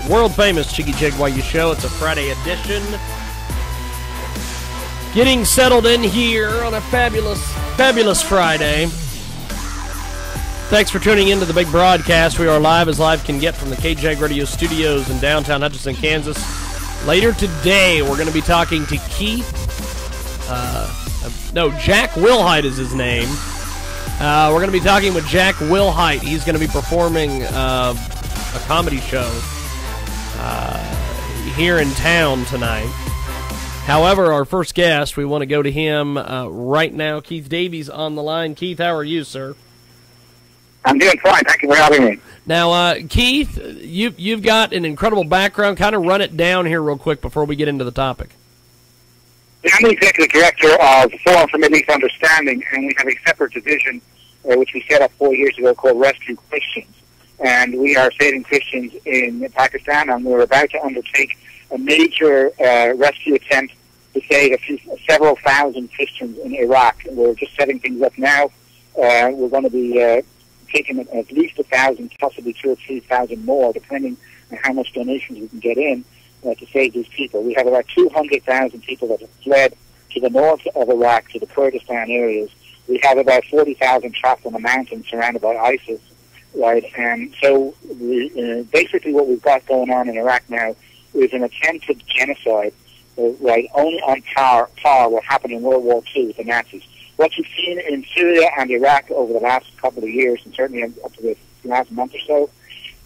world-famous Jiggy Jaguar show. It's a Friday edition. Getting settled in here on a fabulous Friday. Thanks for tuning in to the big broadcast. We are live as live can get from the KJAG Radio Studios in downtown Hutchinson, Kansas. Later today, we're going to be talking to Jack Wilhite is his name. We're going to be talking with Jack Wilhite. He's going to be performing a comedy show here in town tonight. However, our first guest, we want to go to him right now. Keith Davies on the line. Keith, how are you, sir? I'm doing fine. Thank you for having me. Now, Keith, you've got an incredible background. Kind of run it down here real quick before we get into the topic. I'm the executive director of the Forum for Middle East Understanding, and we have a separate division which we set up 4 years ago called Rescue Christians. And we are saving Christians in Pakistan, and we're about to undertake a major rescue attempt to save several thousand Christians in Iraq. We're just setting things up now. We're going to be taking at least 1,000, possibly 2,000 or 3,000 more, depending on how much donations we can get in to save these people. We have about 200,000 people that have fled to the north of Iraq, to the Kurdistan areas. We have about 40,000 trapped in the mountains surrounded by ISIS, right? And so basically what we've got going on in Iraq now is an attempted genocide, right, only on par what happened in World War II with the Nazis. What you've seen in Syria and Iraq over the last couple of years, and certainly up to the last month or so,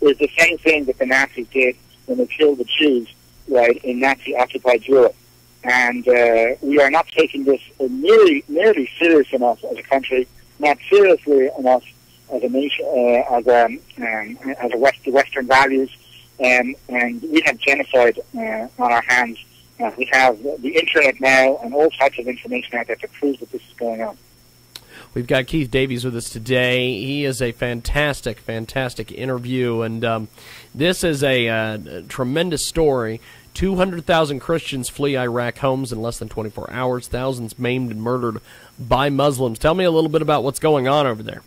is the same thing that the Nazis did when they killed the Jews, right, in Nazi-occupied Europe. And we are not taking this nearly serious enough as a country, not seriously enough as a nation, as Western values, and we have genocide on our hands. We have the internet now and all types of information out there to prove that this is going on. We've got Keith Davies with us today. He is a fantastic interview, and this is a tremendous story. 200,000 Christians flee Iraq homes in less than 24 hours. Thousands maimed and murdered by Muslims. Tell me a little bit about what's going on over there.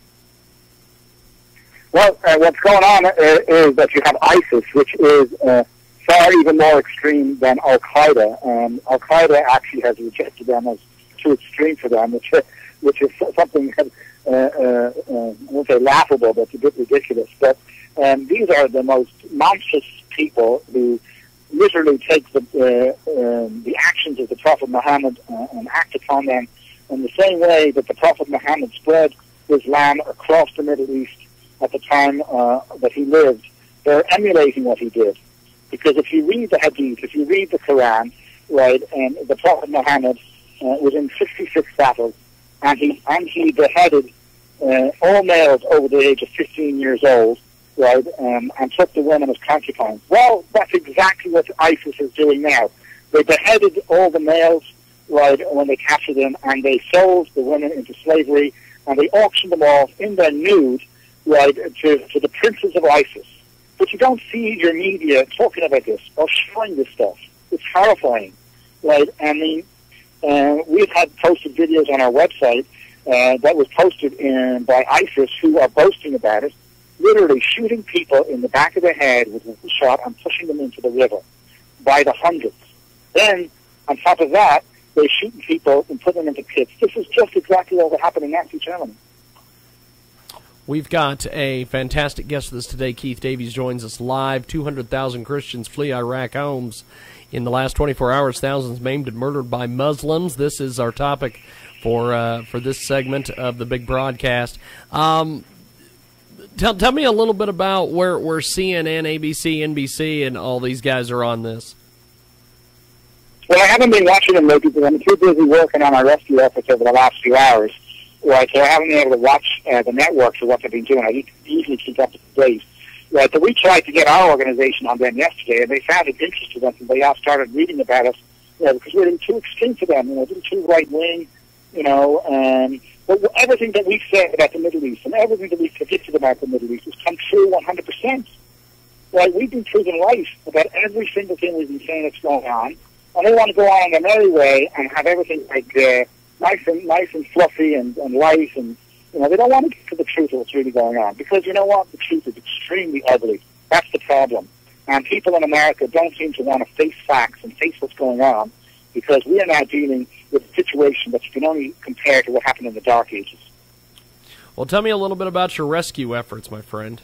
Well, what's going on is that you have ISIS, which is far even more extreme than Al-Qaeda. Al-Qaeda actually has rejected them as too extreme for them, which is something I won't say laughable, but a bit ridiculous. But these are the most monstrous people who literally take the actions of the Prophet Muhammad and act upon them in the same way that the Prophet Muhammad spread Islam across the Middle East at the time that he lived. They're emulating what he did. Because if you read the Hadith, if you read the Quran, right, and the Prophet Muhammad was in 66 battles, and he beheaded all males over the age of 15 years old, right, and took the women as concubines. Well, that's exactly what ISIS is doing now. They beheaded all the males, right, when they captured them, and they sold the women into slavery, and they auctioned them off in their nude, right, to the princes of ISIS. But you don't see your media talking about this or showing this stuff. It's horrifying, right? I mean, we've had posted videos on our website that was posted by ISIS who are boasting about it, literally shooting people in the back of the head with one shot and pushing them into the river by the hundreds. Then, on top of that, they're shooting people and putting them into pits. This is just exactly what happened in Nazi Germany. We've got a fantastic guest with us today. Keith Davies joins us live. 200,000 Christians flee Iraq homes in the last 24 hours. Thousands maimed and murdered by Muslims. This is our topic for this segment of the big broadcast. Tell me a little bit about where CNN, ABC, NBC, and all these guys are on this. Well, I haven't been watching them lately because I'm too busy working on our rescue efforts over the last few hours. Right, so I haven't been able to watch the networks or what they've been doing. I usually keep up to date. Right, so we tried to get our organization on them yesterday, and they found it interesting, and they all started reading about us, because we're too extreme for them, too right-wing, but everything that we've said about the Middle East and everything that we've predicted about the Middle East has come true 100%. Right, we've been proven right about every single thing we've been saying that's going on, and they want to go on their merry way and have everything like nice and fluffy and light, and they don't want to get to the truth of what's really going on, because you know what, the truth is extremely ugly. That's the problem. And people in America don't seem to want to face facts and face what's going on, because we are now dealing with a situation that you can only compare to what happened in the Dark Ages. Well, tell me a little bit about your rescue efforts, my friend.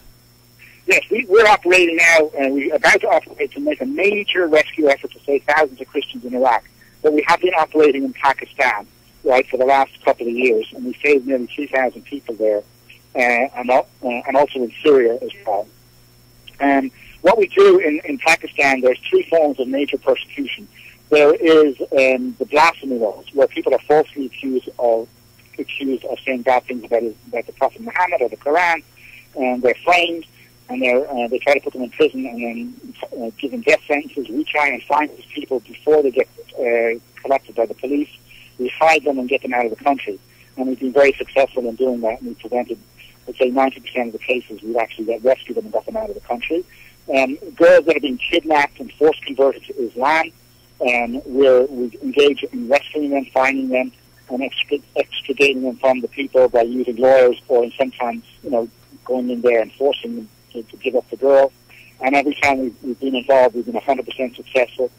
Yes, we're operating now, and we're about to operate to make a major rescue effort to save thousands of Christians in Iraq. But we have been operating in Pakistan, right, for the last couple of years, and we saved nearly 3,000 people there, and also in Syria as well. What we do in Pakistan, there's three forms of major persecution. There is the blasphemy laws, where people are falsely accused of saying bad things about the Prophet Muhammad or the Quran, and they're framed, and they try to put them in prison and then give them death sentences. We try and find these people before they get collected by the police. We hide them and get them out of the country, and we've been very successful in doing that, and we've prevented, let's say, 90% of the cases. We've actually rescued them and got them out of the country. Girls that have been kidnapped and forced converted to Islam, we engage in rescuing them, finding them, and extricating them from the people by using lawyers, or sometimes, going in there and forcing them to give up the girl. And every time we've been involved, we've been 100% successful.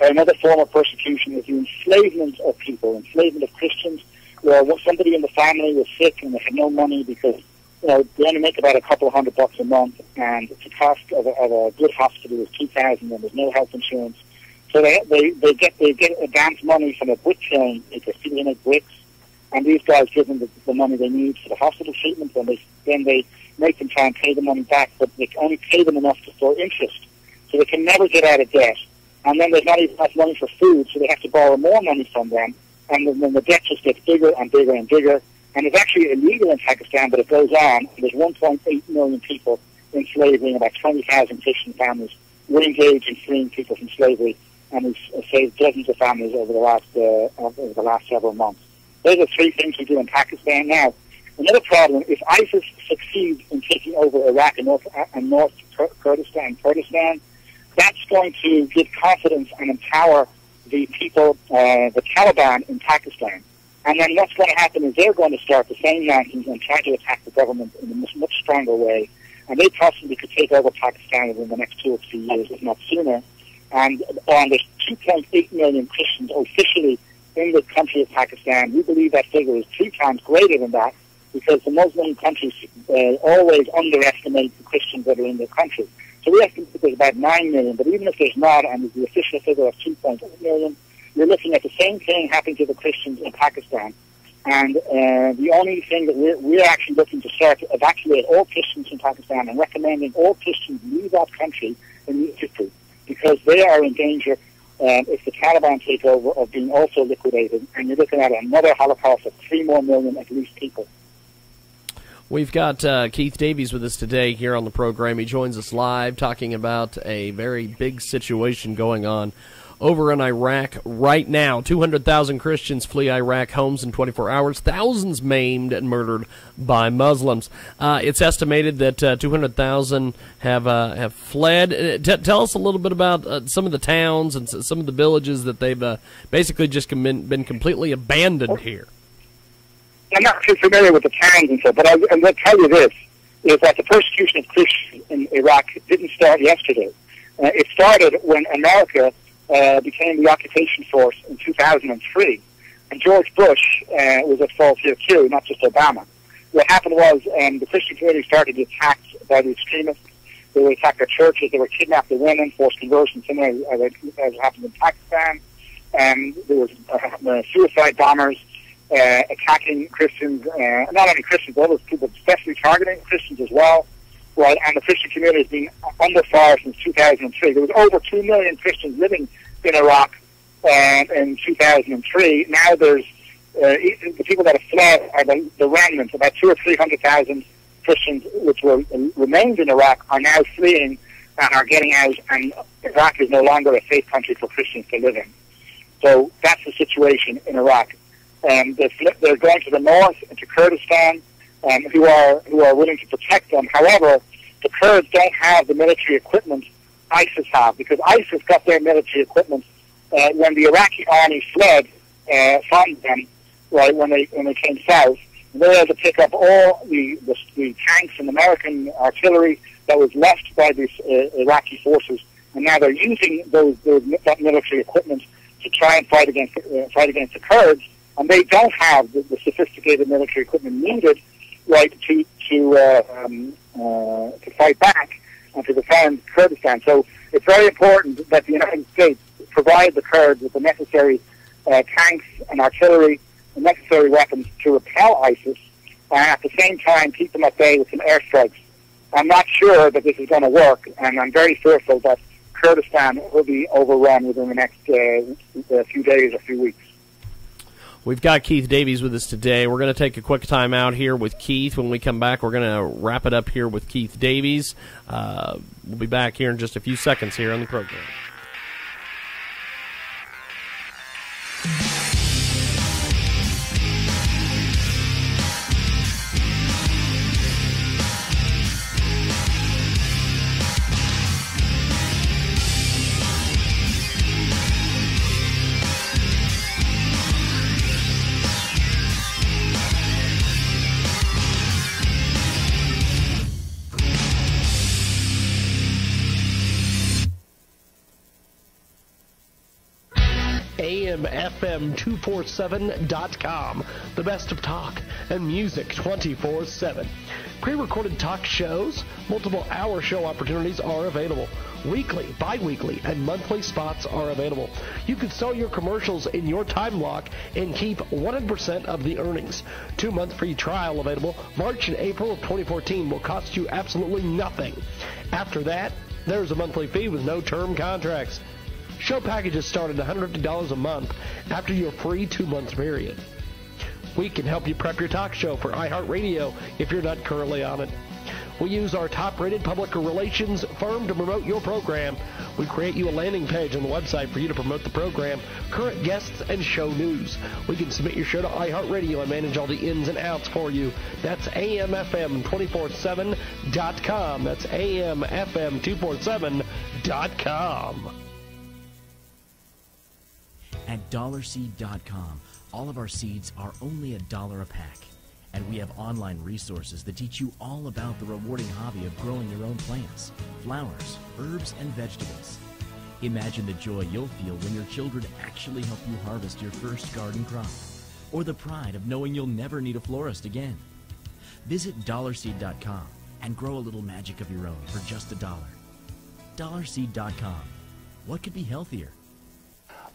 Another form of persecution is the enslavement of people, enslavement of Christians, where somebody in the family was sick and they had no money because they only make about a couple of $100 a month, and the cost of a good hospital is $2,000, and there's no health insurance. So they get advance money from a brick kiln. They can make bricks, and these guys give them the money they need for the hospital treatment, and then they make them try and pay the money back, but they only pay them enough for interest, so they can never get out of debt. And then there's not even enough money for food, so they have to borrow more money from them, and then the debt just gets bigger and bigger and bigger. And it's actually illegal in Pakistan, but it goes on. There's 1.8 million people in slavery, and about 20,000 Christian families. We're engaged in freeing people from slavery, and we've saved dozens of families over the last several months. Those are three things we do in Pakistan. Now, another problem, if ISIS succeeds in taking over Iraq and North Kurdistan, that's going to give confidence and empower the people, the Taliban in Pakistan. And then what's going to happen is they're going to start the same nonsense and try to attack the government in a much stronger way. And they possibly could take over Pakistan within the next 2 or 3 years, if not sooner. And there's 2.8 million Christians officially in the country of Pakistan. We believe that figure is 3 times greater than that, because the Muslim countries always underestimate the Christians that are in their country. So we estimate that there's about 9 million, but even if there's not, and the official figure of 2.8 million, you're looking at the same thing happening to the Christians in Pakistan. And the only thing that we're actually looking to start to evacuate all Christians in Pakistan and recommending all Christians leave that country immediately, because they are in danger if the Taliban take over of being also liquidated. And you're looking at another Holocaust of 3 more million at least people. We've got Keith Davies with us today here on the program. He joins us live talking about a very big situation going on over in Iraq right now. 200,000 Christians flee Iraq homes in 24 hours. Thousands maimed and murdered by Muslims. It's estimated that 200,000 have fled. Tell us a little bit about some of the towns and some of the villages that they've basically just been completely abandoned here. I'm not too familiar with the towns and so, but I'm going to tell you this, is that the persecution of Christians in Iraq didn't start yesterday. It started when America became the occupation force in 2003. And George Bush was at fault here too, not just Obama. What happened was the Christian community started to be attacked by the extremists. They would attack their churches. They would kidnap the women, force conversion, similar as happened in Pakistan. There was suicide bombers attacking Christians, not only Christians, but other people, especially targeting Christians as well. Right, and the Christian community has been under fire since 2003. There was over 2 million Christians living in Iraq in 2003. Now there's the people that have fled are the remnants. About 200,000 or 300,000 Christians which remained in Iraq are now fleeing and are getting out, and Iraq is no longer a safe country for Christians to live in. So that's the situation in Iraq. They're going to the north, into Kurdistan, who are willing to protect them. However, the Kurds don't have the military equipment ISIS have, because ISIS got their military equipment when the Iraqi army fled from them. Right, when they came south, And they were able to pick up all the tanks and American artillery that was left by these Iraqi forces, and now they're using that military equipment to try and fight against the Kurds, and they don't have the sophisticated military equipment needed, right, to fight back and to defend Kurdistan. So it's very important that the United States provide the Kurds with the necessary tanks and artillery, the necessary weapons to repel ISIS, and at the same time keep them at bay with some airstrikes. I'm not sure that this is going to work, and I'm very fearful that Kurdistan will be overrun within the next few days or few weeks. We've got Keith Davies with us today. We're going to take a quick time out here with Keith. When we come back, we're going to wrap it up here with Keith Davies. We'll be back here in just a few seconds here on the program. AMFM247.com, the best of talk and music 24/7. Pre-recorded talk shows, multiple hour show opportunities are available. Weekly, bi-weekly, and monthly spots are available. You can sell your commercials in your time block and keep 100% of the earnings. 2-month free trial available. March and April of 2014 will cost you absolutely nothing. After that, there's a monthly fee with no term contracts. Show packages start at $150 a month after your free 2-month period. We can help you prep your talk show for iHeartRadio if you're not currently on it. We use our top-rated public relations firm to promote your program. We create you a landing page on the website for you to promote the program, current guests, and show news. We can submit your show to iHeartRadio and manage all the ins and outs for you. That's AMFM247.com. That's AMFM247.com. At dollarseed.com, all of our seeds are only $1 a pack. And we have online resources that teach you all about the rewarding hobby of growing your own plants, flowers, herbs, and vegetables. Imagine the joy you'll feel when your children actually help you harvest your first garden crop, or the pride of knowing you'll never need a florist again. Visit dollarseed.com and grow a little magic of your own for just $1. Dollarseed.com. What could be healthier?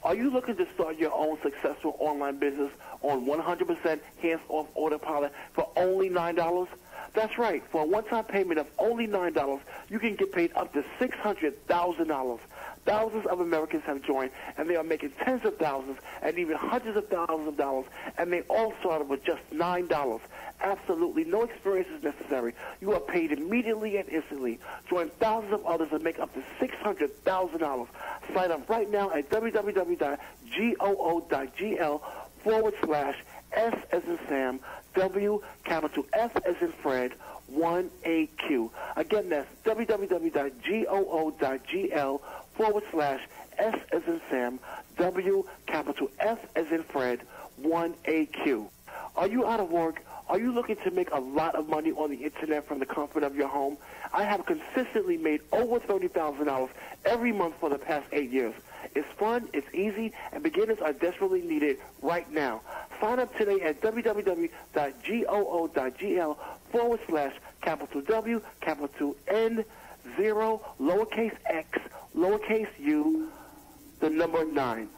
Are you looking to start your own successful online business on 100% hands-off autopilot for only $9? That's right. For a one-time payment of only $9, you can get paid up to $600,000. Thousands of Americans have joined, and they are making tens of thousands and even hundreds of thousands of dollars, and they all started with just $9. Absolutely no experience is necessary. You are paid immediately and instantly. Join thousands of others and make up to $600,000. Sign up right now at www.goo.gl/S as in Sam, W, capital F as in Fred, 1AQ. Again, that's www.goo.gl/S as in Sam, W, capital F as in Fred, 1AQ. Are you out of work? Are you looking to make a lot of money on the internet from the comfort of your home? I have consistently made over $30,000 every month for the past 8 years. It's fun, it's easy, and beginners are desperately needed right now. Sign up today at www.goo.gl/capital W, capital N, 0, lowercase x, lowercase u, the number 9.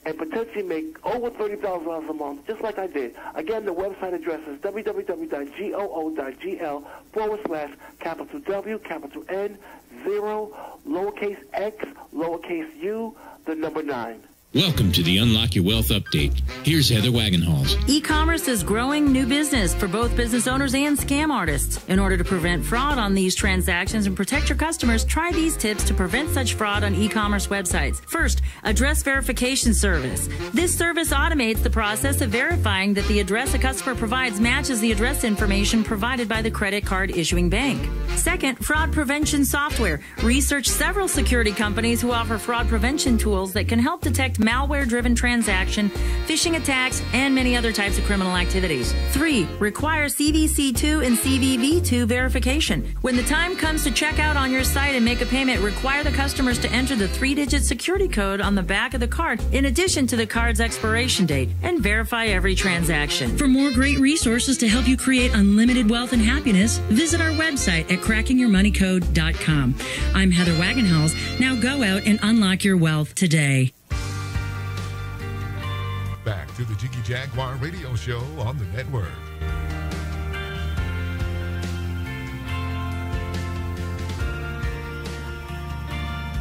And potentially make over $30,000 a month, just like I did. Again, the website address is www.goo.gl/capital W, capital N, 0, lowercase x, lowercase u, the number 9. Welcome to the Unlock Your Wealth Update. Here's Heather Wagenhals. E-commerce is growing new business for both business owners and scam artists. In order to prevent fraud on these transactions and protect your customers, try these tips to prevent such fraud on e-commerce websites. First, address verification service. This service automates the process of verifying that the address a customer provides matches the address information provided by the credit card issuing bank. Second, fraud prevention software. Research several security companies who offer fraud prevention tools that can help detect malware-driven transaction, phishing attacks, and many other types of criminal activities. 3. Require CVC2 and CVV2 verification. When the time comes to check out on your site and make a payment, require the customers to enter the 3-digit security code on the back of the card in addition to the card's expiration date, and verify every transaction. For more great resources to help you create unlimited wealth and happiness, visit our website at crackingyourmoneycode.com. I'm Heather Wagenhals. Now go out and unlock your wealth today. Back to the Jiggy Jaguar radio show on the network.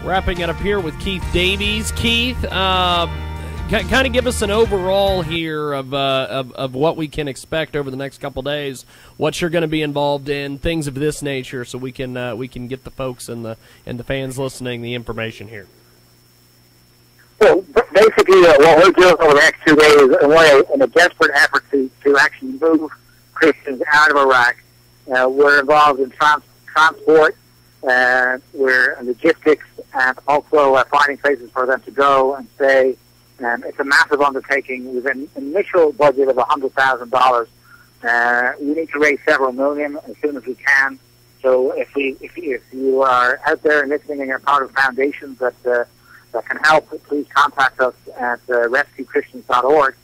Wrapping it up here with Keith Davies. Keith, kind of give us an overall here of what we can expect over the next couple days, what you're going to be involved in, things of this nature, so we can get the folks and the fans listening the information here. So basically, what we're doing over the next 2 days, in a desperate effort to actually move Christians out of Iraq, we're involved in transport, we're in logistics, and also finding places for them to go and stay. It's a massive undertaking with an initial budget of $100,000. We need to raise several million as soon as we can. So if you are out there and listening and you're part of foundations that can help, please contact us at rescuechristians.org.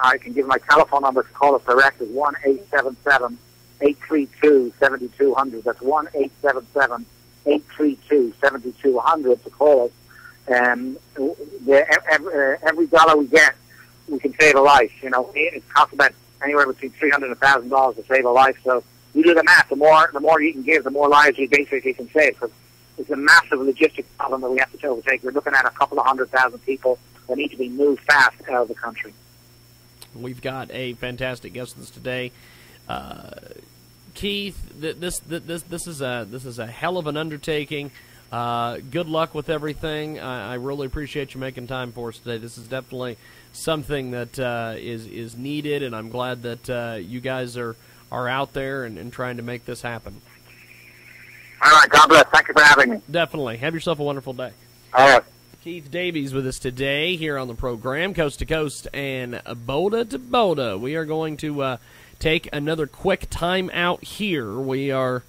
I can give my telephone number to call us direct. It's 1-877-832-7200. That's 1-877-832-7200 to call us. Every dollar we get, we can save a life. You know, it costs about anywhere between $300 and $1,000 to save a life. So you do the math. The more you can give, the more lives you basically can save. Because it's a massive logistic problem that we have to overtake. We're looking at a couple of 100,000 people that need to be moved fast out of the country. We've got a fantastic guest with us today, Keith. This is a hell of an undertaking. Good luck with everything. I really appreciate you making time for us today. This is definitely something that is needed, and I'm glad that you guys are out there and trying to make this happen. All right, God bless. Thank you for having me. Definitely. Have yourself a wonderful day. All right. Keith Davies with us today here on the program, Coast to Coast and Boda to Boda. We are going to take another quick time out here. We are...